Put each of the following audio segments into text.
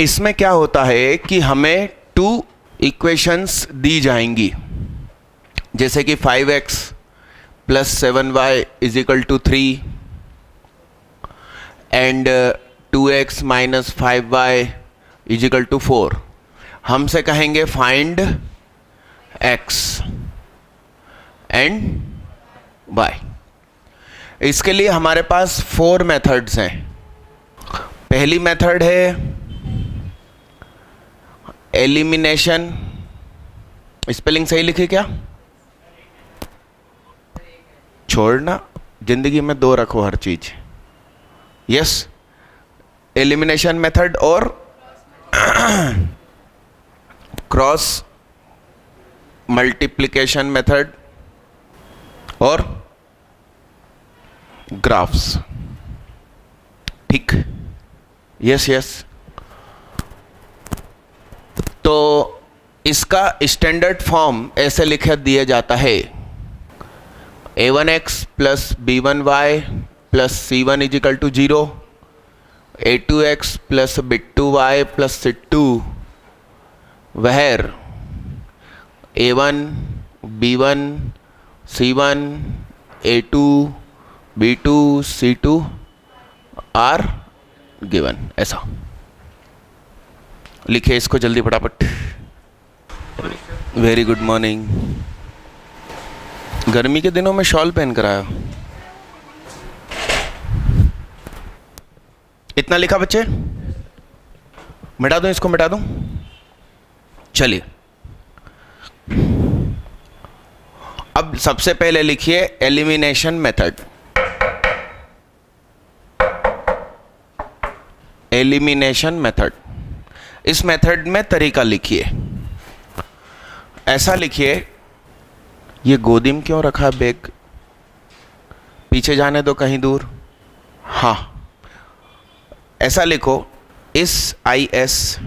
इसमें क्या होता है कि हमें 2 इक्वेशंस दी जाएंगी, जैसे कि 5x + 7y = 3 and 2x - 5y = 4। हमसे कहेंगे फाइंड x एंड y। इसके लिए हमारे पास 4 मेथड्स हैं। पहली मेथड है एलिमिनेशन। स्पेलिंग सही लिखी क्या? छोड़ना, जिंदगी में 2 रखो हर चीज। यस, एलिमिनेशन मेथड और क्रॉस मल्टीप्लिकेशन मेथड और ग्राफ्स। ठीक, यस यस। तो इसका स्टैंडर्ड फॉर्म ऐसे लिख दिया जाता है a1x + b1y + c1 = 0, a2x + b2y + c2 where a1 b1 c1 a2 b2 c2 are given. ऐसा लिखिए इसको जल्दी फटाफट। Very good morning. गर्मी के दिनों में शॉल पहन कर आया। इतना लिखा बच्चे? मिटा दूं इसको, मिटा दूं? चलिए, अब सबसे पहले लिखिए एलिमिनेशन मेथड। एलिमिनेशन मेथड, इस मेथड में तरीका लिखिए। ऐसा लिखिए, ये गोदी में क्यों रखा बैग? पीछे जाने दो कहीं दूर। हाँ, ऐसा लिखो, इस IS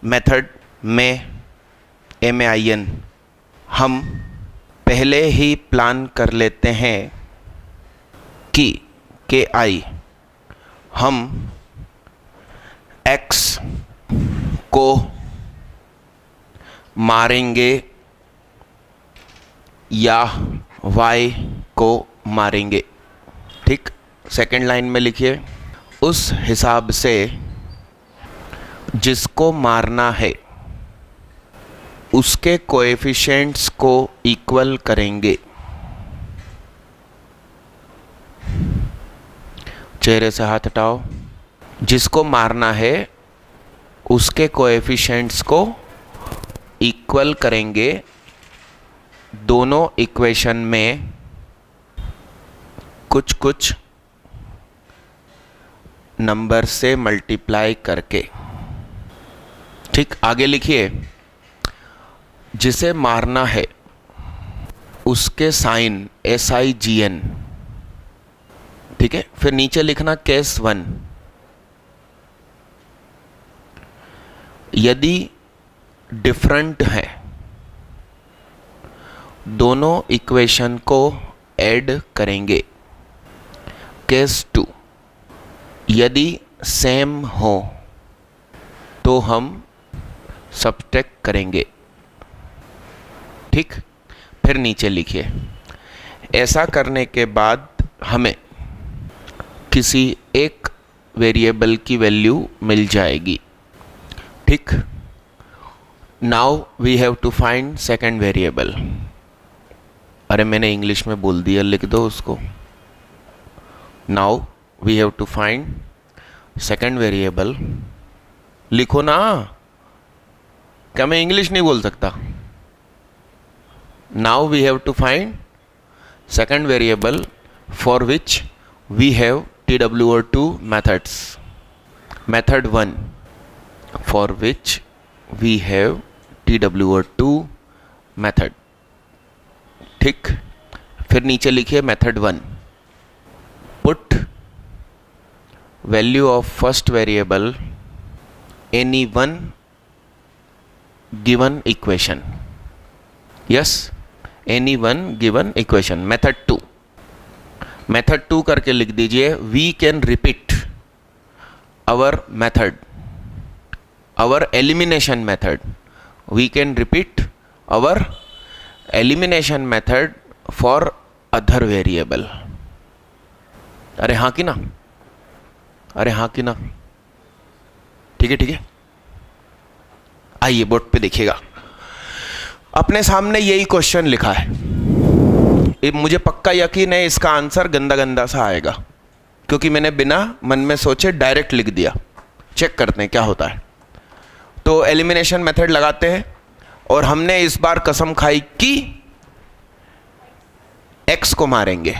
मेथड में MAIN हम पहले ही प्लान कर लेते हैं कि KI हम x को मारेंगे या y को मारेंगे। ठीक, सेकंड लाइन में लिखिए, उस हिसाब से जिसको मारना है उसके कोएफिशिएंट्स को इक्वल करेंगे। चेहरे से हाथ हटाओ। जिसको मारना है उसके कोएफिशिएंट्स को इक्वल करेंगे दोनों इक्वेशन में कुछ कुछ नंबर से मल्टीप्लाई करके। ठीक, आगे लिखिए, जिसे मारना है उसके साइन SIGN। ठीक है, फिर नीचे लिखना केस 1, यदि डिफरेंट है दोनों इक्वेशन को ऐड करेंगे। केस 2, यदि सेम हो तो हम सब्ट्रैक्ट करेंगे। ठीक, फिर नीचे लिखिए, ऐसा करने के बाद हमें किसी एक वेरिएबल की वैल्यू मिल जाएगी। ठीक, now we have to find second variable. अरे मैंने इंग्लिश में बोल दिया, लिख दो उसको। Now we have to find second variable. लिखो ना, क्या मैं इंग्लिश नहीं बोल सकता? Now we have to find second variable for which we have TWO2 methods. Method 1 for which we have TWO2 method. ठीक, फिर नीचे लिखिए method 1, put value of first variable any one given equation. Yes, any one given equation. Method 2 करके लिख दीजिए, we can repeat our method our elimination method. We can repeat our elimination method for other variable. अरे हाँ कि ना, अरे हाँ कि ना, ठीक है ठीक है। आइए बोर्ड पे देखिएगा, अपने सामने यही क्वेश्चन लिखा है। मुझे पक्का यकीन है इसका आंसर गंदा गंदा सा आएगा, क्योंकि मैंने बिना मन में सोचे डायरेक्ट लिख दिया। चेक करते हैं क्या होता है। तो एलिमिनेशन मेथड लगाते हैं, और हमने इस बार कसम खाई कि x को मारेंगे।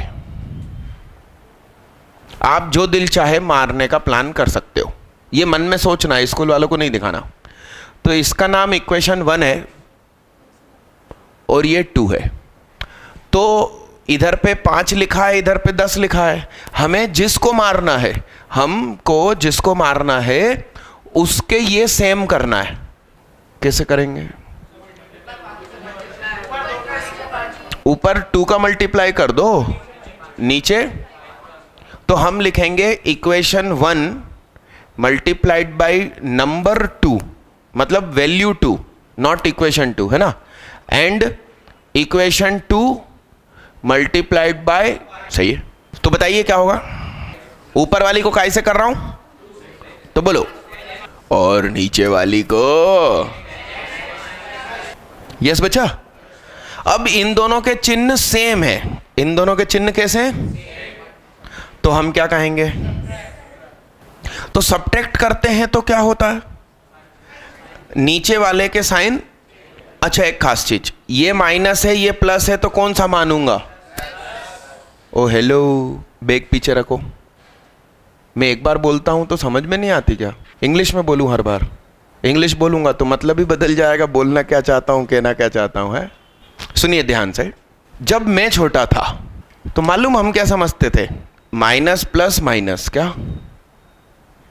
आप जो दिल चाहे मारने का प्लान कर सकते हो, ये मन में सोचना है, स्कूल वालों को नहीं दिखाना। तो इसका नाम इक्वेशन 1 है और ये 2 है। तो इधर पे 5 लिखा है, इधर पे 10 लिखा है। हमें जिसको मारना है, हमको जिसको मारना है उसके ये सेम करना है। कैसे करेंगे? ऊपर 2 का मल्टीप्लाई कर दो, नीचे तो हम लिखेंगे इक्वेशन 1 मल्टीप्लाइड बाई नंबर 2, मतलब वैल्यू 2, नॉट इक्वेशन 2, है ना। एंड इक्वेशन 2 मल्टीप्लाइड बाय, सही है। तो बताइए क्या होगा? ऊपर वाली को कैसे कर रहा हूं तो बोलो, और नीचे वाली को यस बच्चा। अब इन दोनों के चिन्ह सेम है, इन दोनों के चिन्ह कैसे हैं? तो हम क्या कहेंगे? तो सब्ट्रैक्ट करते हैं तो क्या होता है? नीचे वाले के साइन, अच्छा एक खास चीज, ये माइनस है ये प्लस है, तो कौन सा मानूंगा? ओ हेलो, बैग पीछे रखो। मैं एक बार बोलता हूं तो समझ में नहीं आती क्या? इंग्लिश में बोलूं हर बार? इंग्लिश बोलूंगा तो मतलब ही बदल जाएगा, बोलना क्या चाहता हूं कहना क्या चाहता हूं, है। सुनिए ध्यान से, जब मैं छोटा था तो मालूम हम क्या समझते थे? माइनस प्लस माइनस, क्या?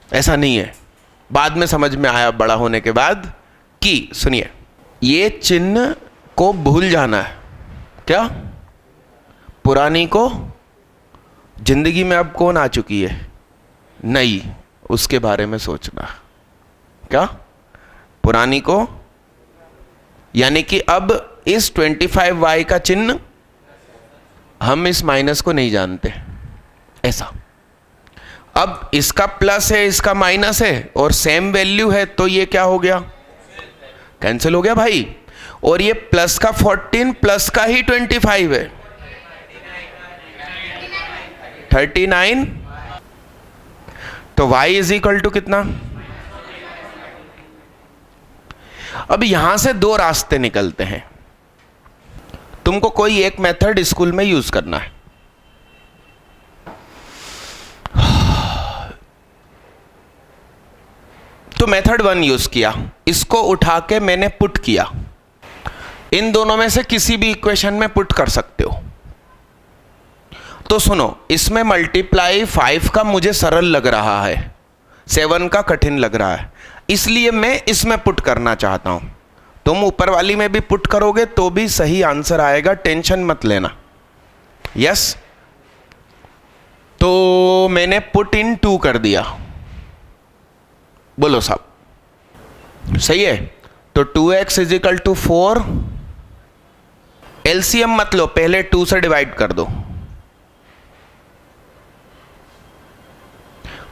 ऐसा नहीं है, बाद में समझ में आया बड़ा होने के बाद कि सुनिए, ये चिन्ह को भूल जाना है। क्या? पुरानी को जिंदगी में अब कौन आ चुकी है? नई, उसके बारे में सोचना। क्या? पुरानी को, यानी कि अब इस 25y का चिन्ह हम इस माइनस को नहीं जानते, ऐसा। अब इसका प्लस है इसका माइनस है और सेम वैल्यू है, तो ये क्या हो गया? कैंसिल हो गया भाई। और ये प्लस का 14 प्लस का ही 25 है, 39। तो y इज इक्वल टू कितना? अब यहां से 2 रास्ते निकलते हैं। तुमको कोई एक मेथड स्कूल में यूज करना है। तो मेथड 1 यूज किया, इसको उठा के मैंने पुट किया। इन दोनों में से किसी भी इक्वेशन में पुट कर सकते हो। तो सुनो, इसमें मल्टीप्लाई 5 का मुझे सरल लग रहा है, 7 का कठिन लग रहा है, इसलिए मैं इसमें पुट करना चाहता हूं। तुम ऊपर वाली में भी पुट करोगे तो भी सही आंसर आएगा, टेंशन मत लेना। यस, तो मैंने पुट इन 2 कर दिया। बोलो साहब, सही है। तो 2x is equal to 4। LCM मत लो, पहले 2 से डिवाइड कर दो।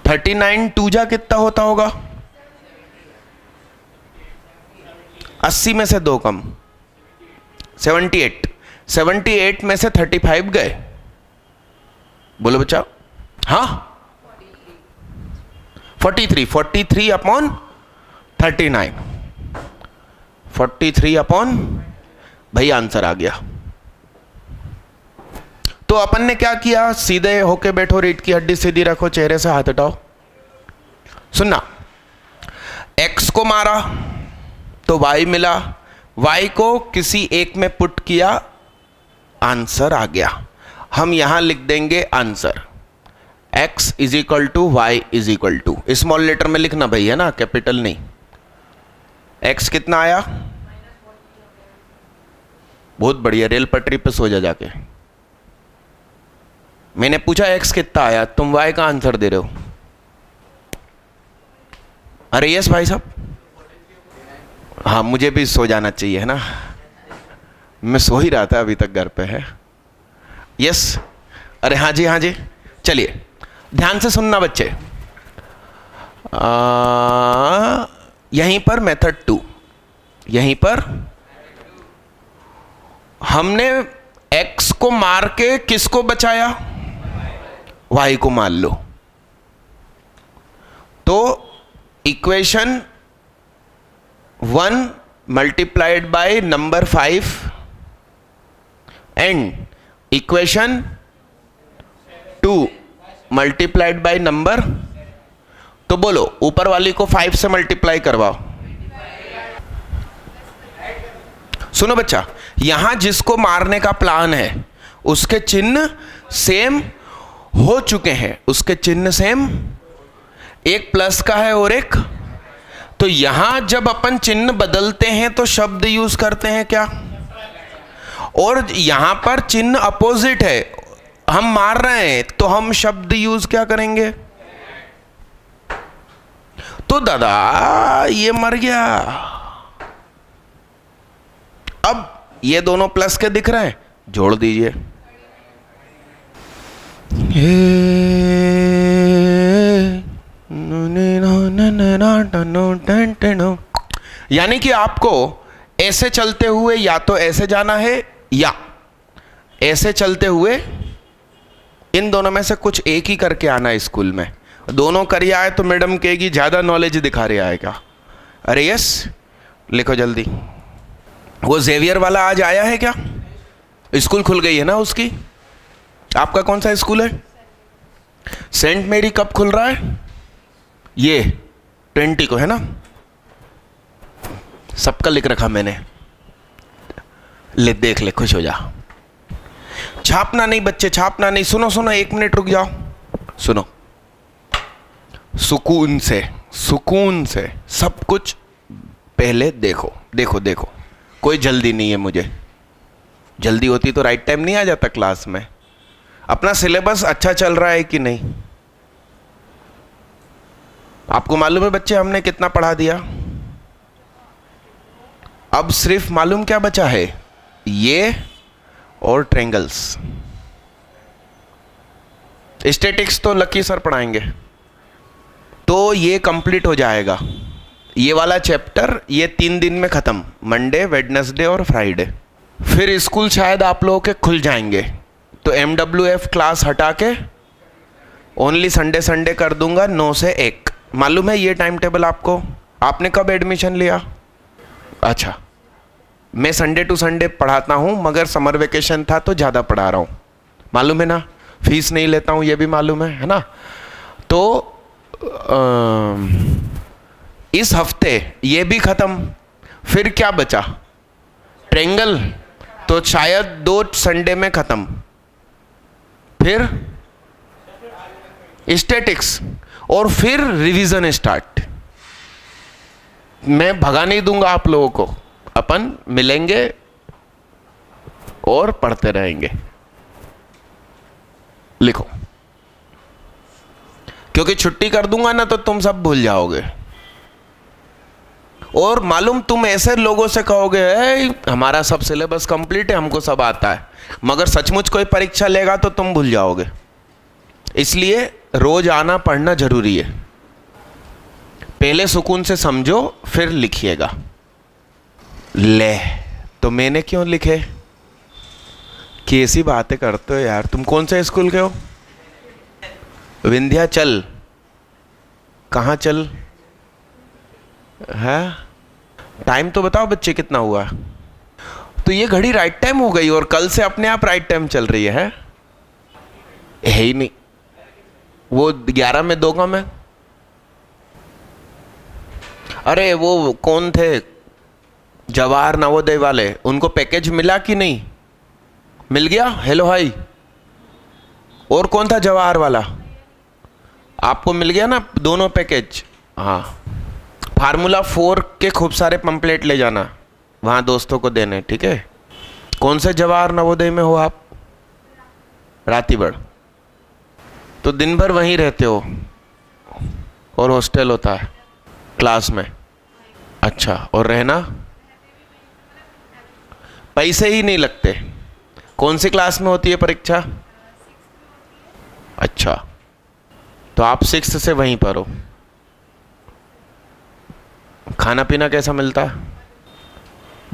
39 2 जा कितना होता होगा? 80 में से 2 कम, 78। 78 में से 35 गए। बोलो बच्चा। हाँ, 43 अपॉन 39, 43 अपॉन, भाई आंसर आ गया। तो अपन ने क्या किया? सीधे होके बैठो, रीढ़ की हड्डी सीधी रखो, चेहरे से हाथ हटाओ। सुनना, x को मारा तो y मिला, y को किसी एक में पुट किया, आंसर आ गया। हम यहां लिख देंगे answer x is equal to y is equal to, small letter में लिखना भाई, है ना, कैपिटल नहीं। x कितना आया? बहुत बढ़िया, रेल पटरी पे सो जा जाके। मैंने पूछा x कितना आया, तुम y का आंसर दे रहे हो। अरे यस भाई साहब, हाँ, मुझे भी सो जाना चाहिए, है ना। मैं सो ही रहा था, अभी तक घर पे है। यस, अरे हाँ जी, हाँ जी, चलिए ध्यान से सुनना बच्चे। यहीं पर मेथड 2, यहीं पर हमने x को मार के किसको बचाया, y को मान लो। तो equation 1 multiplied by number 5 and equation 2 multiplied by number, तो बोलो ऊपर वाली को 5 से मल्टीप्लाई करवाओ। सुनो बच्चा, यहां जिसको मारने का प्लान है उसके चिन्ह सेम हो चुके हैं, उसके चिन्ह सेम, एक प्लस का है और एक, तो यहां जब अपन चिन्ह बदलते हैं तो शब्द यूज करते हैं क्या, और यहां पर चिन्ह अपोजिट है, हम मार रहे हैं तो हम शब्द यूज क्या करेंगे। तो दादा ये मर गया। अब ये दोनों प्लस के दिख रहे हैं, जोड़ दीजिए। यानी कि आपको ऐसे चलते हुए या तो ऐसे जाना है या ऐसे चलते हुए, इन दोनों में से कुछ एक ही करके आना है स्कूल में। दोनों कर आए तो मैडम कहेगी ज्यादा नॉलेज दिखा रहे आए क्या। अरे यस, लिखो जल्दी। वो जेवियर वाला आज आया है क्या, स्कूल खुल गई है ना उसकी। आपका कौन सा स्कूल है, सेंट मेरी कब खुल रहा है, ये 20 को है ना, सबका लिख रखा मैंने, ले देख ले, खुश हो जा। छापना नहीं बच्चे, छापना नहीं। सुनो सुनो, 1 मिनट रुक जाओ, सुनो। सुकून से, सुकून से सब कुछ पहले देखो, देखो देखो, कोई जल्दी नहीं है मुझे। जल्दी होती तो राइट टाइम नहीं आ जाता क्लास में। अपना सिलेबस अच्छा चल रहा है कि नहीं, आपको मालूम है बच्चे हमने कितना पढ़ा दिया। अब सिर्फ मालूम क्या बचा है, ये और ट्रेंगल्स। स्टैटिक्स तो लकी सर पढ़ाएंगे, तो ये कंप्लीट हो जाएगा ये वाला चैप्टर। ये 3 दिन में खत्म, मंडे, वेडनेसडे और फ्राइडे। फिर स्कूल शायद आप लोगों के खुल जाएंगे, तो MWF क्लास हटा के ओनली संडे संडे कर दूंगा 9 से 1। मालूम है ये टाइम टेबल आपको, आपने कब एडमिशन लिया। अच्छा, मैं संडे टू संडे पढ़ाता हूँ, मगर समर वेकेशन था तो ज़्यादा पढ़ा रहा हूँ, मालूम है ना। फीस नहीं लेता हूँ, ये भी मालूम है ना। तो इस हफ्ते ये भी खत्म। फिर क्या बचा, ट्रेंगल, तो शायद 2 संडे में खत्म। फिर स्टैटिक्स, और फिर रिवीजन स्टार्ट। मैं भगा नहीं दूंगा आप लोगों को, अपन मिलेंगे और पढ़ते रहेंगे। लिखो, क्योंकि छुट्टी कर दूंगा ना तो तुम सब भूल जाओगे। और मालूम तुम ऐसे लोगों से कहोगे हमारा सब सिलेबस कंप्लीट है, हमको सब आता है, मगर सचमुच कोई परीक्षा लेगा तो तुम भूल जाओगे। इसलिए रोज आना पढ़ना जरूरी है। पहले सुकून से समझो फिर लिखिएगा। ले, तो मैंने क्यों लिखे, कैसी बातें करते हो यार। तुम कौन से स्कूल के हो, विंध्याचल। कहाँ चल है, टाइम तो बताओ बच्चे कितना हुआ। तो ये घड़ी राइट टाइम हो गई और कल से अपने आप राइट टाइम चल रही है ही नहीं। वो 11 में 2 का मैं, अरे वो कौन थे जवाहर नवोदय वाले, उनको पैकेज मिला कि नहीं, मिल गया। हेलो हाई, और कौन था जवाहर वाला, आपको मिल गया ना दोनों पैकेज। हाँ, फार्मूला 4 के खूब सारे पंपलेट ले जाना, वहाँ दोस्तों को देने, ठीक है। कौन से जवाहर नवोदय में हो आप, रातीबड़, तो दिन भर वहीं रहते हो और हॉस्टल होता है क्लास में। अच्छा, और रहना? पैसे ही नहीं लगते। कौन सी क्लास में होती है परीक्षा? अच्छा, तो आप 6 से वहीं पर हो। खाना पीना कैसा मिलता है?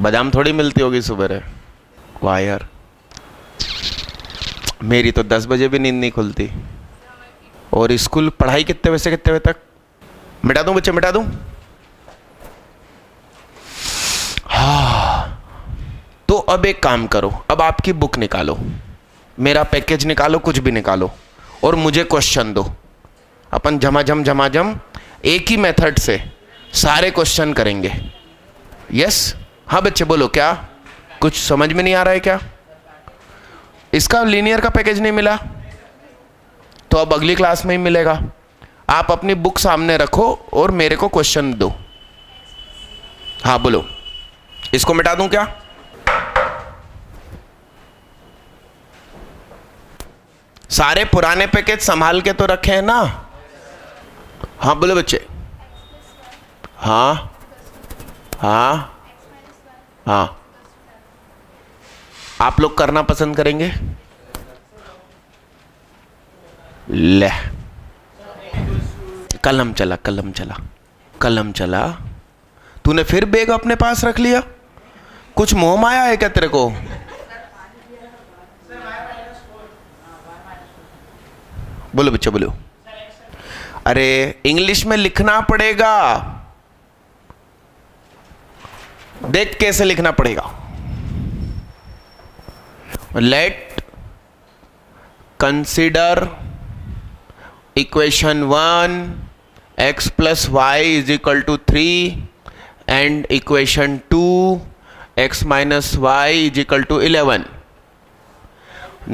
बादाम थोड़ी मिलती होगी सुबह। वाह यार, मेरी तो 10 बजे भी नींद नहीं खुलती। और स्कूल पढ़ाई कितने बजे से कितने बजे तक? मिटा दूं बच्चे, मिटा दूं? हाँ, तो अब एक काम करो, अब आपकी बुक निकालो, मेरा पैकेज निकालो, कुछ भी निकालो, और मुझे क्वेश्चन दो। अपन झमाझम एक ही मेथड से सारे क्वेश्चन करेंगे। यस? हाँ बच्चे बोलो, क्या कुछ समझ में नहीं आ रहा है क्या? इसका लीनियर का पैकेज नहीं मिला तो अब अगली क्लास में ही मिलेगा। आप अपनी बुक सामने रखो और मेरे को क्वेश्चन दो। हाँ बोलो, इसको मिटा दूं क्या? सारे पुराने पैकेज संभाल के तो रखे हैं ना? हाँ बोलो बच्चे। हाँ हाँ हाँ, आप लोग करना पसंद करेंगे? ले, कलम चला। तूने फिर बैग अपने पास रख लिया? कुछ मोह माया है क्या तेरे को? बोलो बच्चे बोलो। अरे इंग्लिश में लिखना पड़ेगा, देख कैसे लिखना पड़ेगा। Late consider equation 1 x plus y is equal to 3 and equation 2 x minus y is equal to 11.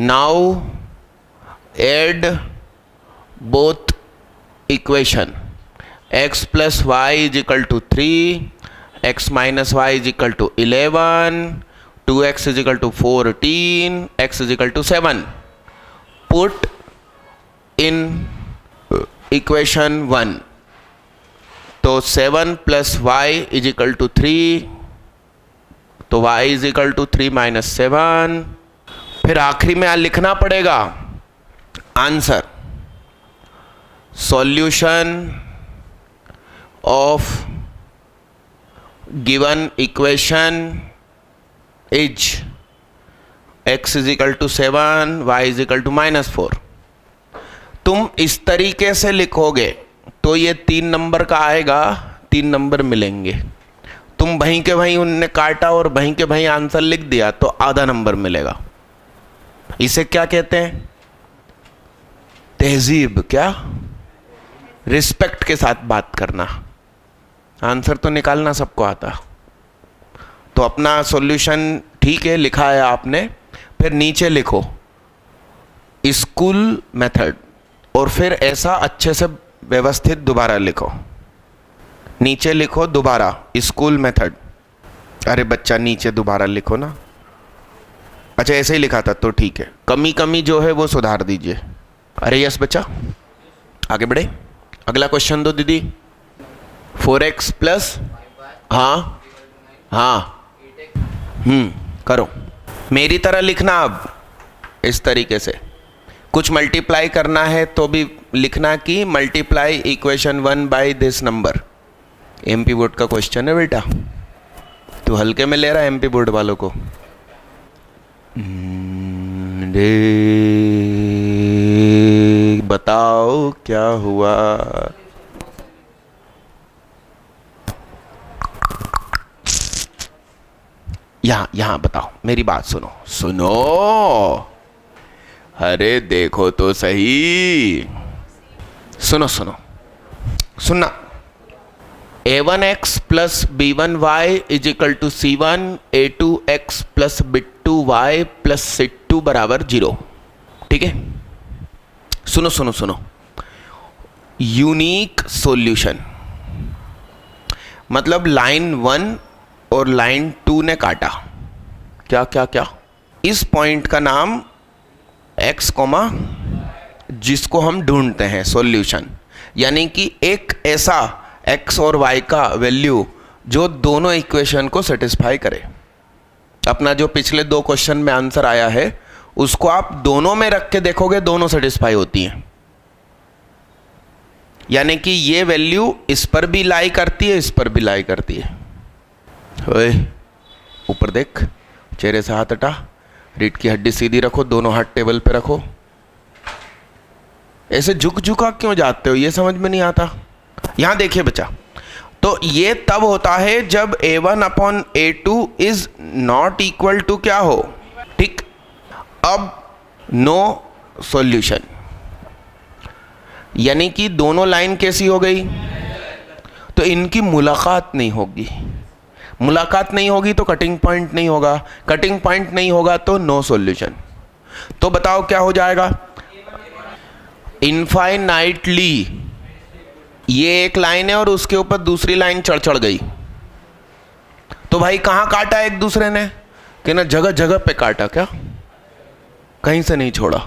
Now add both equation x plus y is equal to 3, x minus y is equal to 11, 2x is equal to 14, x is equal to 7. Put in equation 1. तो 7 plus y is equal to 3, तो y is equal to 3 minus 7. फिर आखिरी में लिखना पड़ेगा answer. Solution of given equation is x is equal to 7, y is equal to -4. तुम इस तरीके से लिखोगे तो ये 3 नंबर का आएगा, 3 नंबर मिलेंगे। तुम वहीं के वहीं उनने काटा और वहीं के वहीं आंसर लिख दिया तो आधा नंबर मिलेगा। इसे क्या कहते हैं? तहजीब। क्या? रिस्पेक्ट के साथ बात करना। आंसर तो निकालना सबको आता। तो अपना सॉल्यूशन ठीक है लिखा है आपने, फिर नीचे लिखो स्कूल मेथड, और फिर ऐसा अच्छे से व्यवस्थित दोबारा लिखो। नीचे लिखो दोबारा स्कूल मेथड। अरे बच्चा नीचे दोबारा लिखो ना। अच्छा ऐसे ही लिखा था तो ठीक है, कमी जो है वो सुधार दीजिए। अरे यस बच्चा, आगे बढ़े। अगला क्वेश्चन दो दीदी। 4x प्लस, हाँ हाँ, करो। मेरी तरह लिखना। अब इस तरीके से कुछ मल्टीप्लाई करना है तो भी लिखना कि multiply equation 1 by this number. MP board का क्वेश्चन है बेटा, तू हल्के में ले रहा है एमपी बोर्ड वालों को। बताओ क्या हुआ? यहां बताओ, मेरी बात सुनो। अरे देखो तो सही, सुनना। a1x plus b1y is equal to c1, a2x plus b2y plus c2 बराबर 0। ठीक है, सुनो। यूनिक सॉल्यूशन मतलब लाइन 1 और लाइन 2 ने काटा। क्या? इस पॉइंट का नाम x, जिसको हम ढूंढते हैं सॉल्यूशन, यानी कि एक ऐसा x और y का वैल्यू जो दोनों इक्वेशन को सेटिस्फाई करे। अपना जो पिछले 2 क्वेश्चन में आंसर आया है उसको आप दोनों में रख के देखोगे, दोनों सेटिस्फाई होती हैं। यानी कि ये वैल्यू इस पर भी लाई करती है, इस पर भी लाई करती है। ओए ऊपर देख, चेहरे से हाथ हटा, रीढ़ की हड्डी सीधी रखो, दोनों हाथ टेबल पे रखो। ऐसे झुक झुका क्यों जाते हो, ये समझ में नहीं आता। यहां देखिए बच्चा, तो ये तब होता है जब a1/a2 is not equal to क्या हो, ठीक। अब नो सॉल्यूशन, यानी कि दोनों लाइन कैसी हो गई, तो इनकी मुलाकात नहीं होगी। मुलाकात नहीं होगी तो कटिंग पॉइंट नहीं होगा, कटिंग पॉइंट नहीं होगा तो नो सॉल्यूशन। तो बताओ क्या हो जाएगा, इनफाइनाइटली ये एक लाइन है और उसके ऊपर दूसरी लाइन चढ़ गई, तो भाई कहां काटा एक दूसरे ने, कि ना जगह जगह पे काटा, क्या कहीं से नहीं छोड़ा।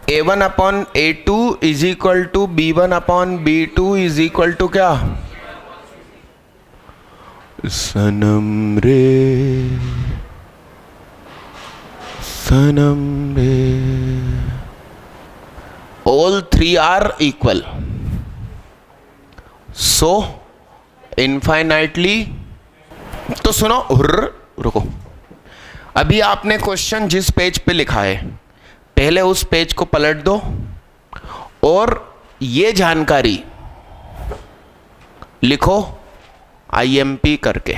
a1/a2 is equal to b1/b2 is equal to क्या, सनम रे सनम रे। All 3 are equal. So infinitely, तो सुनो, रुको, अभी आपने क्वेश्चन जिस पेज पे लिखा है पहले उस पेज को पलट दो और ये जानकारी लिखो IMP करके,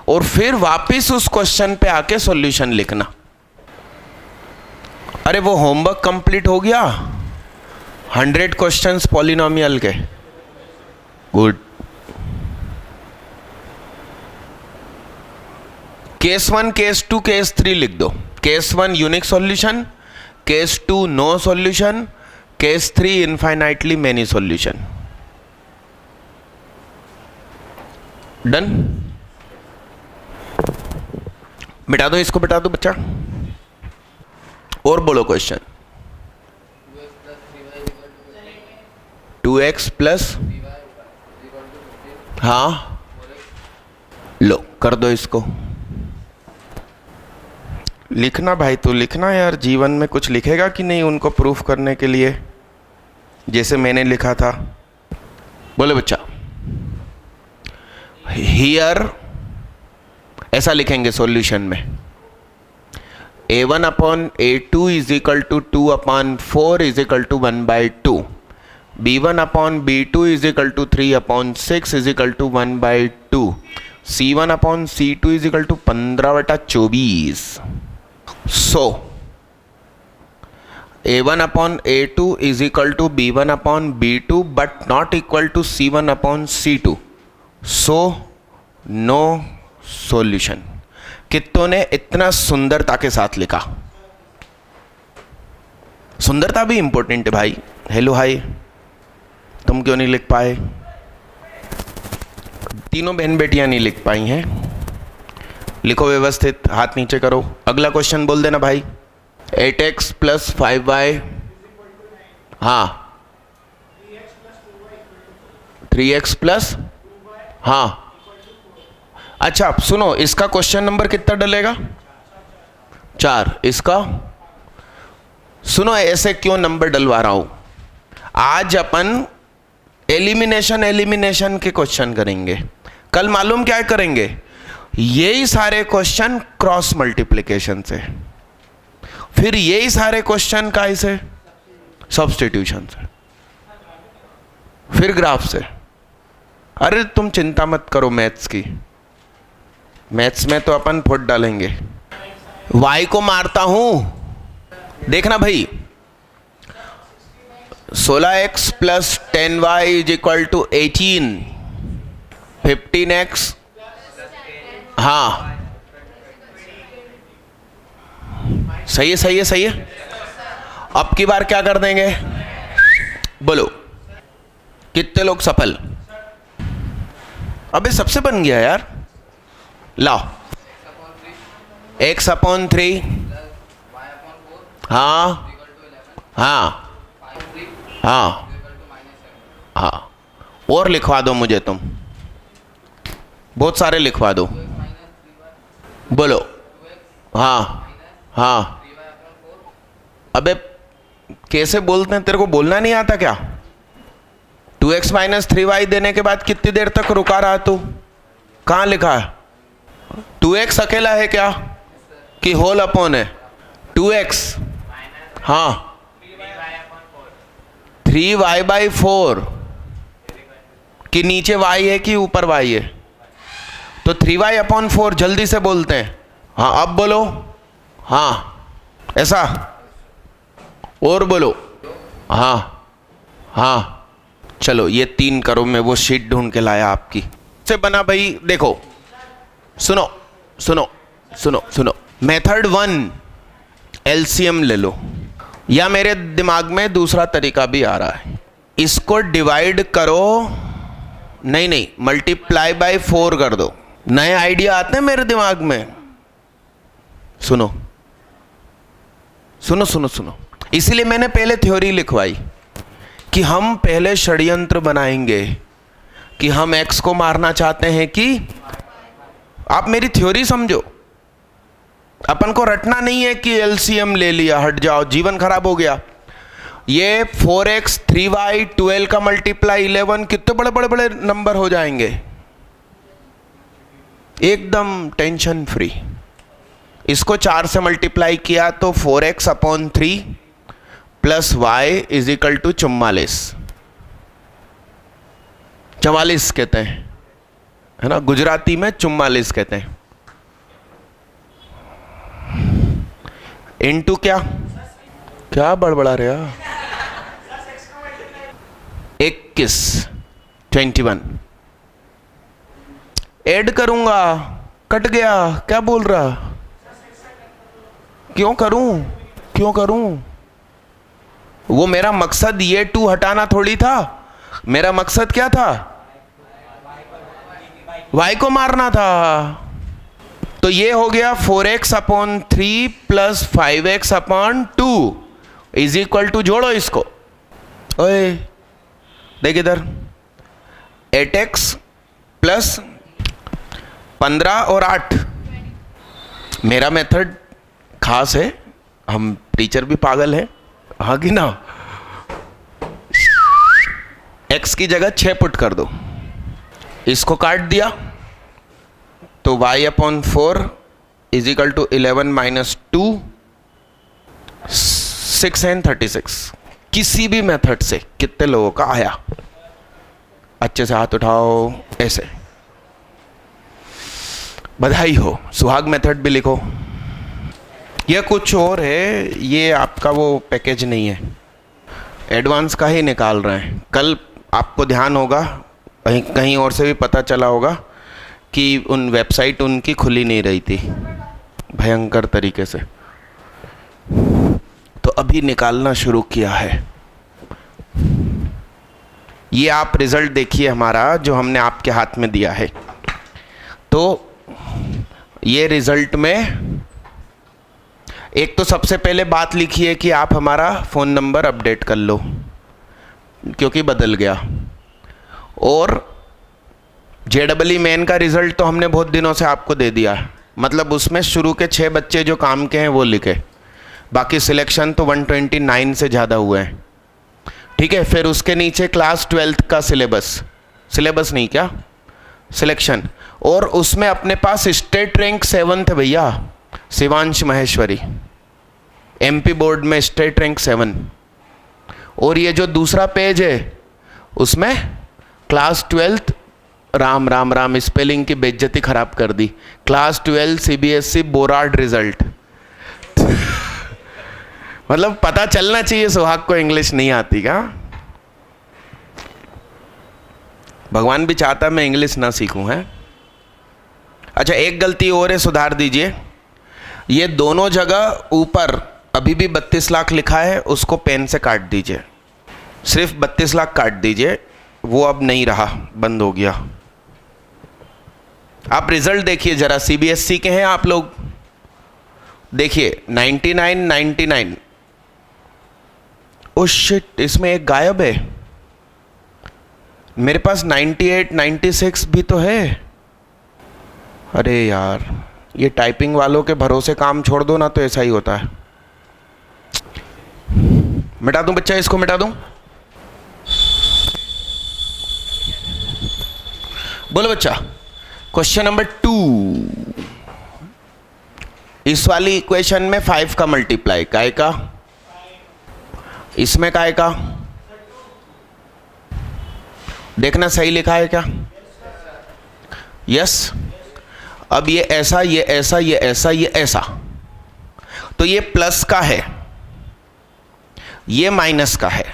और फिर वापस उस क्वेश्चन पे आके सॉल्यूशन लिखना। अरे वो होमवर्क कंप्लीट हो गया, 100 क्वेश्चंस पॉलिनोमियल के, गुड। केस 1, केस 2, केस 3 लिख दो। Case 1 unique solution, case 2 no solution, case 3 infinitely many solution. Done, मिटा दो इसको, बिटा दो बच्चा, और बोलो क्वेश्चन। 2x प्लस, हाँ लो कर दो इसको। लिखना भाई, तो लिखना यार, जीवन में कुछ लिखेगा कि नहीं उनको प्रूफ करने के लिए, जैसे मैंने लिखा था। बोले बच्चा, हियर ऐसा लिखेंगे सॉल्यूशन में, a1/a2 is equal to 2/4 is equal to 1/2, b1/b2 is equal to 3/6 is equal to 1/2, c1/c2 is equal to 15/24। So a1/a2 is equal to b1/b2 but not equal to c1/c2, so no solution. कित्तों ने इतना सुंदरता के साथ लिखा। सुंदरता भी important है भाई। हेलो हाय, तुम क्यों नहीं लिख पाए? तीनों बहन बेटियां नहीं लिख पाई हैं। लिखो व्यवस्थित, हाथ नीचे करो। अगला क्वेश्चन बोल देना भाई। 8x प्लस 5y, हाँ 3x प्लस, हाँ अच्छा सुनो, इसका क्वेश्चन नंबर कितना डलेगा? 4। इसका सुनो, ऐसे क्यों नंबर डलवा रहा हूं? आज अपन एलिमिनेशन के क्वेश्चन करेंगे। कल मालूम क्या करेंगे? यही सारे क्वेश्चन क्रॉस मल्टीप्लिकेशन से, फिर यही सारे क्वेश्चन का से सब्स्टिट्यूशन से, फिर ग्राफ से। अरे तुम चिंता मत करो मैथ्स की, मैथ्स में तो अपन फुट डालेंगे। y को मारता हूं, देखना भाई। 16x plus 10y is equal to 18, 15x, हाँ सही है सही है सही है। अब की बार क्या कर देंगे? बोलो कितने लोग सफल? अबे सबसे बन गया यार। लाओ x/3, हाँ हाँ हाँ हाँ, और लिखवा दो मुझे तुम, बहुत सारे लिखवा दो। बोलो। हाँ हाँ। अबे कैसे बोलते हैं, तेरे को बोलना नहीं आता क्या? 2x माइनस 3y देने के बाद कितनी देर तक रुका रहा तू? कहाँ लिखा है? 2x अकेला है क्या कि होल अपॉन है? 2x, हाँ 3y/4 कि नीचे y है कि ऊपर y है? तो 3y/4 जल्दी से बोलते हैं। हाँ अब बोलो। हाँ ऐसा, और बोलो। हाँ हाँ चलो ये 3 करो, मैं वो शीट ढूंढ के लाया आपकी से बना भाई। देखो सुनो सुनो सुनो सुनो, मेथड 1 एलसीएम ले लो, या मेरे दिमाग में दूसरा तरीका भी आ रहा है, इसको डिवाइड करो, नहीं नहीं मल्टीप्लाई बाय 4 कर दो। नए आइडिया आते हैं मेरे दिमाग में। सुनो सुनो सुनो सुनो, इसीलिए मैंने पहले थ्योरी लिखवाई कि हम पहले षड्यंत्र बनाएंगे कि हम एक्स को मारना चाहते हैं कि, आप मेरी थ्योरी समझो, अपन को रटना नहीं है कि एलसीएम ले लिया हट जाओ जीवन खराब हो गया। ये 4x 3y 12 का मल्टीप्लाई 11, कितने बड़े बड़े बड़े नंबर हो जाएंगे, एकदम टेंशन फ्री। इसको 4 से मल्टीप्लाई किया तो 4x/3 plus y is equal to 44। 44 कहते हैं, है ना, गुजराती में 44 कहते हैं। इनटू क्या क्या बड़बड़ा रहे हो? 21 21 ऐड करूंगा, कट गया, क्या बोल रहा? क्यों करूं? वो मेरा मकसद ये 2 हटाना थोड़ी था, मेरा मकसद क्या था? y को मारना था। तो ये हो गया 4x/3 plus 5x/2 is equal to, जोड़ो इसको, ओए देख इधर, 8x प्लस 15 और 8। मेरा मेथड खास है, हम टीचर भी पागल है, हाँ कि ना? x की जगह 6 पुट कर दो, इसको काट दिया तो y/4 is equal to 11 minus 2 6 and 36। किसी भी मेथड से कितने लोगों का आया? अच्छे से हाथ उठाओ, ऐसे बधाई हो। सुहाग मेथड भी लिखो। यह कुछ और है, ये आपका वो पैकेज नहीं है, एडवांस का ही निकाल रहे हैं। कल आपको ध्यान होगा, कहीं और से भी पता चला होगा कि उन वेबसाइट उनकी खुली नहीं रही थी भयंकर तरीके से, तो अभी निकालना शुरू किया है। ये आप रिजल्ट देखिए हमारा, जो हमने आपके हाथ में दिया है। तो ये रिजल्ट में एक तो सबसे पहले बात लिखी है कि आप हमारा फ़ोन नंबर अपडेट कर लो, क्योंकि बदल गया। और JEE मेन का रिज़ल्ट तो हमने बहुत दिनों से आपको दे दिया, मतलब उसमें शुरू के 6 बच्चे जो काम के हैं वो लिखे, बाकी सिलेक्शन तो 129 से ज़्यादा हुए हैं, ठीक है। फिर उसके नीचे क्लास 12th का सिलेबस नहीं क्या, सिलेक्शन, और उसमें अपने पास स्टेट रैंक 7 थे भैया, शिवांश महेश्वरी, MP बोर्ड में स्टेट रैंक 7। और ये जो दूसरा पेज है उसमें class 12th, Ram Ram Ram, spelling की बेइज्जती खराब कर दी, क्लास 12 CBSE बोरार्ड रिजल्ट। मतलब पता चलना चाहिए सुहाग को इंग्लिश नहीं आती क्या? भगवान भी चाहता मैं इंग्लिश ना सीखूं, है। अच्छा एक गलती और है, सुधार दीजिए, ये दोनों जगह ऊपर अभी भी 32 लाख लिखा है, उसको पेन से काट दीजिए, सिर्फ 32 लाख काट दीजिए, वो अब नहीं रहा, बंद हो गया। आप रिजल्ट देखिए जरा, CBSE के हैं आप लोग, देखिए 99 99। ओह शिट, इसमें एक गायब है, मेरे पास 98, 96 भी तो है। अरे यार, ये टाइपिंग वालों के भरोसे काम छोड़ दो ना, तो ऐसा ही होता है। मिटा दूं बच्चा, इसको मिटा दूं? बोलो बच्चा। क्वेश्चन नंबर 2, इस वाली इक्वेशन में 5 का मल्टीप्लाई काय का, इसमें काय का, देखना सही लिखा है क्या? यस। अब ये ऐसा, ये ऐसा, ये ऐसा, ये ऐसा, तो ये प्लस का है, ये माइनस का है।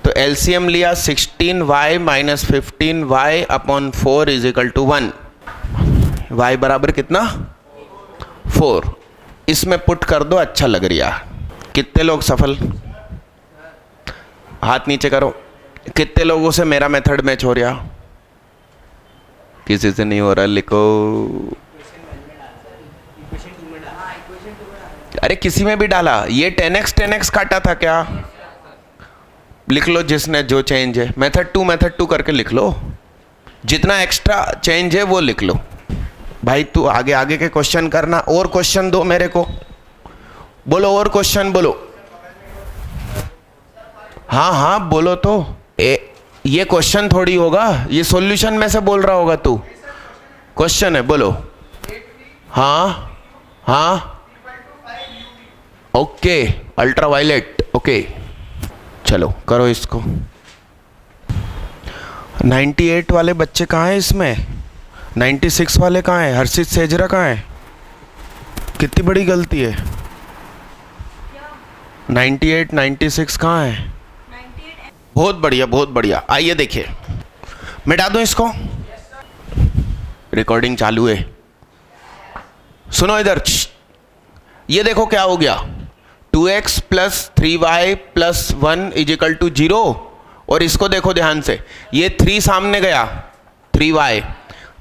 तो एलसीएम लिया 16y minus 15y upon 4 is equal to 1। y बराबर कितना? 4। इसमें पुट कर दो, अच्छा लग रहा। कितने लोग सफल? हाथ नीचे करो। कितने लोगों से मेरा मेथड मैच हो रहा? किसी से नहीं हो रहा, लिखो। अरे किसी में भी डाला। ये 10x काटा था क्या? लिख लो जिसने जो चेंज है। मेथड 2 करके लिख लो, जितना एक्स्ट्रा चेंज है वो लिख लो। भाई तू आगे आगे के क्वेश्चन करना, और क्वेश्चन दो मेरे को। बोलो और क्वेश्चन बोलो। हाँ हाँ बोलो तो। ये क्वेश्चन थोड़ी होगा, ये सॉल्यूशन में से बोल रहा होगा तू। क्वेश्चन है, बोलो। हाँ हाँ ओके, अल्ट्रावायलेट, ओके चलो करो इसको। 98 वाले बच्चे कहाँ हैं इसमें? 96 वाले कहाँ हैं? हर्षित सेजरा कहाँ है? कितनी बड़ी गलती है। 98, 96 कहाँ है? बहुत बढ़िया, बहुत बढ़िया। आइए देखिए, मिटा दूं इसको? रिकॉर्डिंग चालू है, सुनो इधर। ये देखो क्या हो गया, 2x plus 3y plus 1 is equal to 0। और इसको देखो ध्यान से, ये 3 सामने गया, 3y,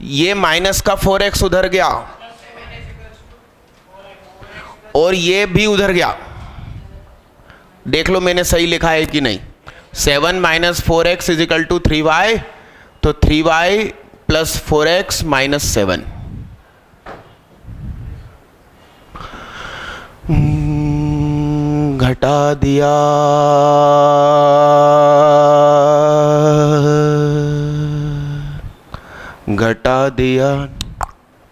ये माइनस का 4x उधर गया, और ये भी उधर गया। देख लो मैंने सही लिखा है कि नहीं। 7 minus 4x is equal to 3y, तो 3y प्लस 4x माइनस 7। घटा दिया। घटा दिया।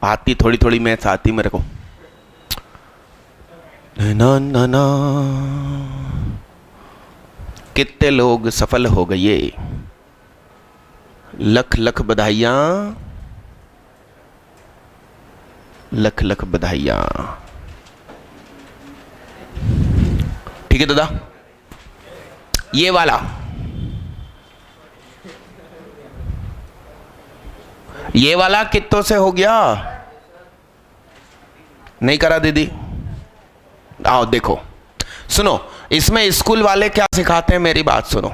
आती थोड़ी थोड़ी मैथ्स आती मेरे को। ना ना ना। कितने लोग सफल हो गए? लख लख बधाइयां, लख लख बधाइयां। ठीक है दादा। ये वाला, ये वाला कितनों से हो गया? नहीं करा दीदी? आओ देखो, सुनो। इसमें स्कूल वाले क्या सिखाते हैं, मेरी बात सुनो।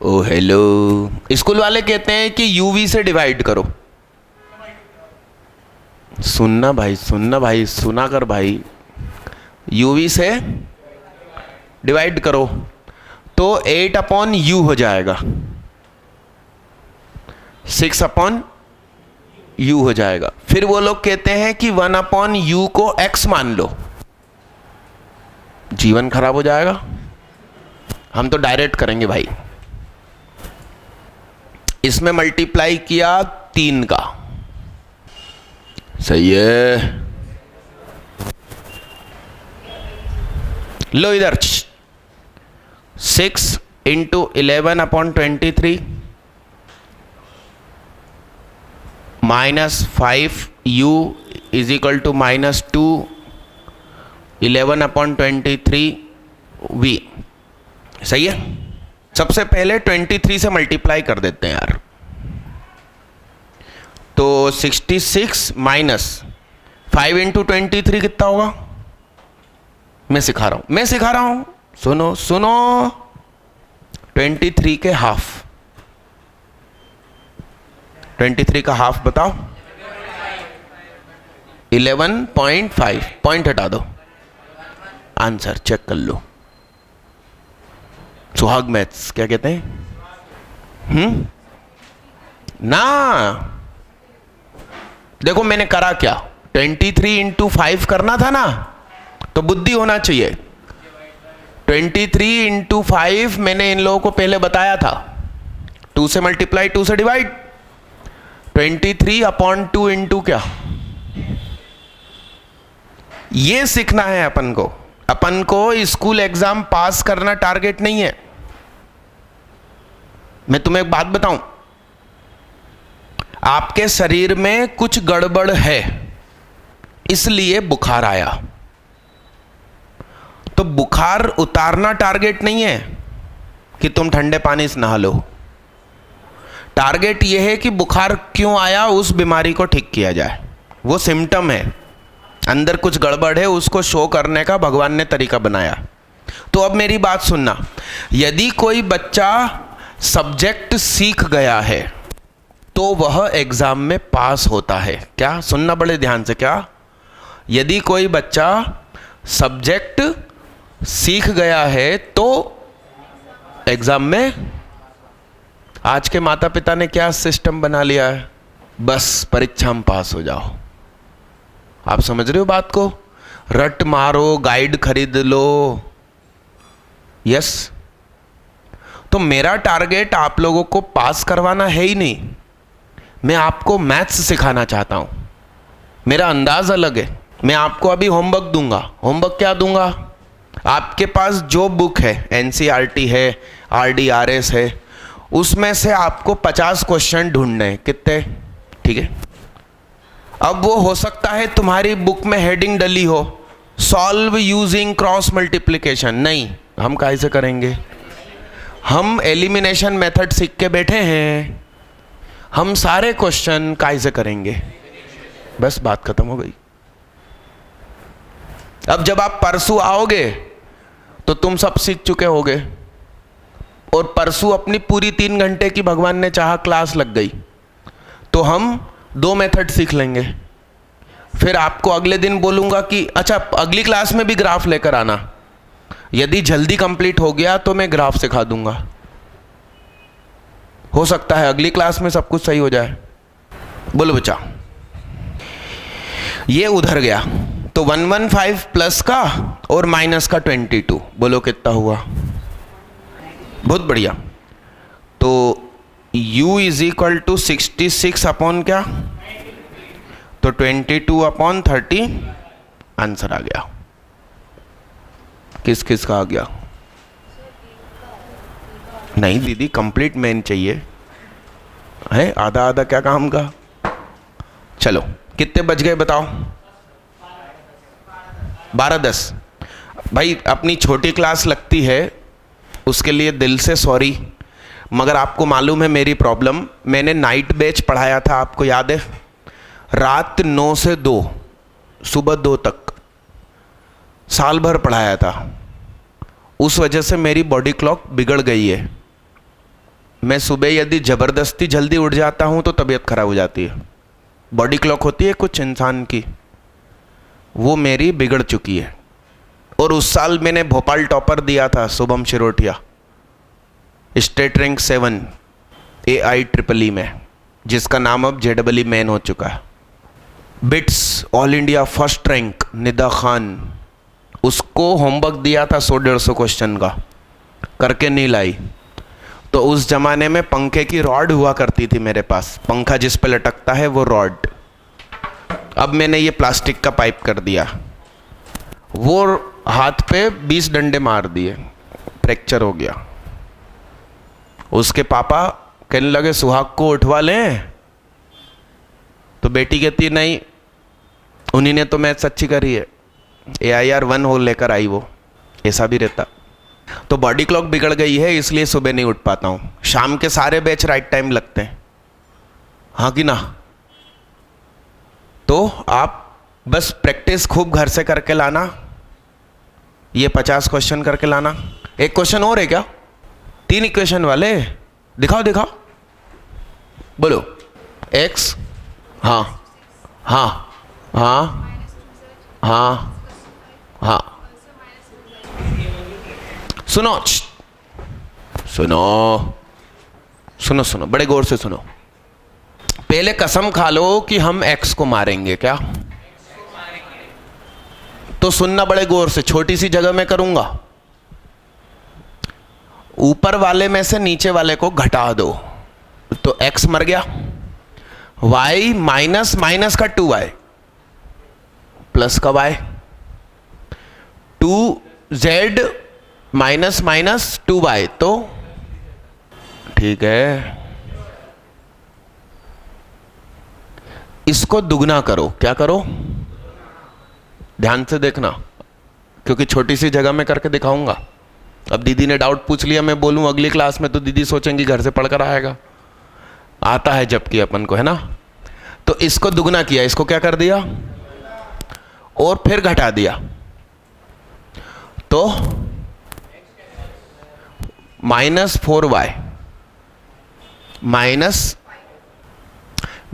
ओ हेलो, स्कूल वाले कहते हैं कि यूवी से डिवाइड करो। सुनना भाई, सुनना भाई, सुना कर भाई। यूवी से डिवाइड करो तो 8 अपॉन यू हो जाएगा, 6 अपॉन यू हो जाएगा। फिर वो लोग कहते हैं कि 1 अपॉन यू को x मान लो। जीवन खराब हो जाएगा। हम तो डायरेक्ट करेंगे भाई। इसमें मल्टीप्लाई किया 3 का, सही है। लो इधर, 6 into 11 upon 23 minus 5 u is equal to minus 2, 11 upon 23 v. सही है। सबसे पहले 23 से मल्टीप्लाई कर देते हैं यार। तो 66 माइनस 5 इंटू 23 कितना होगा? मैं सिखा रहा हूं, सुनो सुनो। 23 के हाफ, 23 का हाफ बताओ। 11.5, पॉइंट हटा दो, आंसर चेक कर लो। सुहाग मैथ्स क्या कहते हैं? ना देखो मैंने करा क्या, 23 इंटू 5 करना था ना, तो बुद्धि होना चाहिए। 23 इंटू 5 मैंने इन लोगों को पहले बताया था, 2 से मल्टीप्लाई 2 से डिवाइड, 23/2 इंटू क्या, ये सीखना है अपन को। अपन को स्कूल एग्जाम पास करना टारगेट नहीं है। मैं तुम्हें एक बात बताऊं, आपके शरीर में कुछ गड़बड़ है इसलिए बुखार आया, तो बुखार उतारना टारगेट नहीं है कि तुम ठंडे पानी से नहा लो। टारगेट यह है कि बुखार क्यों आया, उस बीमारी को ठीक किया जाए। वो सिम्टम है, अंदर कुछ गड़बड़ है, उसको शो करने का भगवान ने तरीका बनाया। तो अब मेरी बात सुनना, यदि कोई बच्चा सब्जेक्ट सीख गया है तो वह एग्जाम में पास होता है। क्या, सुनना बड़े ध्यान से, क्या, यदि कोई बच्चा सब्जेक्ट सीख गया है तो एग्जाम में, आज के माता पिता ने क्या सिस्टम बना लिया है, बस परीक्षा में पास हो जाओ। आप समझ रहे हो बात को, रट मारो, गाइड खरीद लो। यस, तो मेरा टारगेट आप लोगों को पास करवाना है ही नहीं, मैं आपको मैथ्स सिखाना चाहता हूं। मेरा अंदाज अलग है। मैं आपको अभी होमवर्क दूंगा। होमवर्क क्या दूंगा, आपके पास जो बुक है, एनसीईआरटी है, आरडीआरएस है, उसमें से आपको 50 क्वेश्चन ढूंढने हैं। कितने, ठीक है। अब वो हो सकता है तुम्हारी बुक में हेडिंग डली हो, सॉल्व यूजिंग क्रॉस मल्टीप्लिकेशन। नहीं, हम कैसे करेंगे, हम एलिमिनेशन मेथड सीख के बैठे हैं, हम सारे क्वेश्चन कैसे करेंगे, बस बात खत्म हो गई। अब जब आप परसों आओगे तो तुम सब सीख चुके होगे, और परसों अपनी पूरी 3 घंटे की भगवान ने चाहा क्लास लग गई तो हम 2 मेथड सीख लेंगे। फिर आपको अगले दिन बोलूंगा कि अच्छा अगली क्लास में भी ग्राफ लेकर आना, यदि जल्दी कंप्लीट हो गया तो मैं ग्राफ सिखा दूंगा। हो सकता है अगली क्लास में सब कुछ सही हो जाए। बोलो बच्चा, ये उधर गया तो 115 प्लस का और माइनस का 22, बोलो कितना हुआ, बहुत बढ़िया। तो u is equal to 66 upon क्या, तो 22/30 आंसर आ गया। किस किस का आ गया, नहीं दीदी कंप्लीट मेन चाहिए है, आधा आधा क्या काम का। चलो कितने बज गए बताओ, 12:10। भाई अपनी छोटी क्लास लगती है, उसके लिए दिल से सॉरी, मगर आपको मालूम है मेरी प्रॉब्लम। मैंने नाइट बैच पढ़ाया था, आपको याद है, रात 9 से 2, सुबह 2 तक साल भर पढ़ाया था। उस वजह से मेरी बॉडी क्लॉक बिगड़ गई है। मैं सुबह यदि ज़बरदस्ती जल्दी उठ जाता हूँ तो तबीयत खराब हो जाती है। बॉडी क्लॉक होती है कुछ इंसान की, वो मेरी बिगड़ चुकी है। और उस साल मैंने भोपाल टॉपर दिया था, शुभम शिरोटिया, स्टेट रैंक 7 AIEEE में, जिसका नाम अब JEE मैन हो चुका है। Bits all India first rank Nida Khan, उसको होमवर्क दिया था 100-150 क्वेश्चन का, करके नहीं लाई। तो उस जमाने में पंखे की रॉड हुआ करती थी मेरे पास, पंखा जिस पे लटकता है वो रॉड। अब मैंने ये प्लास्टिक का पाइप कर दिया, वो हाथ पे 20 डंडे मार दिए, फ्रैक्चर हो गया। उसके पापा कहने लगे सुहाग को उठवा लें, तो बेटी कहती नहीं, उन्हीं ने तो मैथ अच्छी करी है, AIR 1 हो लेकर आई वो, ऐसा भी रहता। तो बॉडी क्लॉक बिगड़ गई है, इसलिए सुबह नहीं उठ पाता हूँ। शाम के सारे बैच राइट टाइम लगते हैं, हाँ कि ना। तो आप बस प्रैक्टिस खूब घर से करके लाना, ये 50 क्वेश्चन करके लाना। एक क्वेश्चन और है क्या, 3 इक्वेशन वाले, दिखाओ दिखाओ, बोलो। x, हाँ हाँ हाँ हाँ हाँ, सुनो सुनो सुनो सुनो, बड़े गौर से सुनो। पहले कसम खा लो कि हम x को मारेंगे। क्या? तो सुनना बड़े गौर से, छोटी सी जगह में करूंगा। ऊपर वाले में से नीचे वाले को घटा दो तो x मर गया। y माइनस माइनस का 2y प्लस का y, 2z minus minus 2y, तो ठीक है। इसको दुगना करो। क्या करो? ध्यान से देखना, क्योंकि छोटी सी जगह में करके दिखाऊंगा। अब दीदी ने डाउट पूछ लिया, मैं बोलूं अगली क्लास में तो दीदी सोचेंगी घर से पढ़कर आएगा। आता है जबकि अपन को, है ना। तो इसको दुगना किया, इसको क्या कर दिया और फिर घटा दिया, तो -4y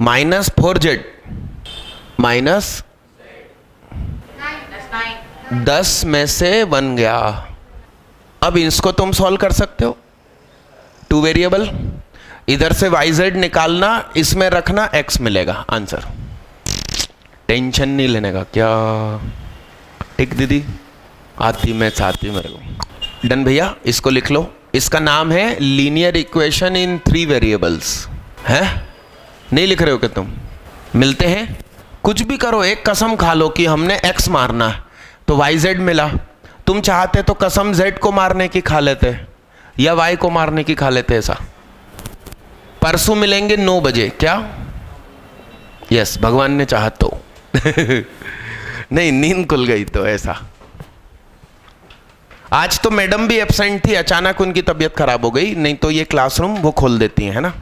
माइनस 4z माइनस 10 में से बन गया। अब इसको तुम सॉल्व कर सकते हो, 2 वेरिएबल, इधर से yz निकालना, इसमें रखना, x मिलेगा आंसर। टेंशन नहीं लेने का। क्या? ठीक दीदी, आती मैथ्स आती मेरे को। डन भैया, इसको लिख लो। इसका नाम है लीनियर इक्वेशन इन 3 वेरिएबल्स। है? नहीं लिख रहे हो क्या तुम? मिलते हैं, कुछ भी करो, एक कसम खा लो कि हमने x मारना है तो yz मिला। तुम चाहते तो कसम z को मारने की खा लेते या y को मारने की खा लेते। ऐसा परसों मिलेंगे 9 बजे। क्या? यस, भगवान ने चाहा तो। नहीं, नींद खुल गई तो ऐसा। आज तो मैडम भी एब्सेंट थी, अचानक उनकी तबीयत खराब हो गई, नहीं तो ये क्लासरूम वो खोल देती है ना।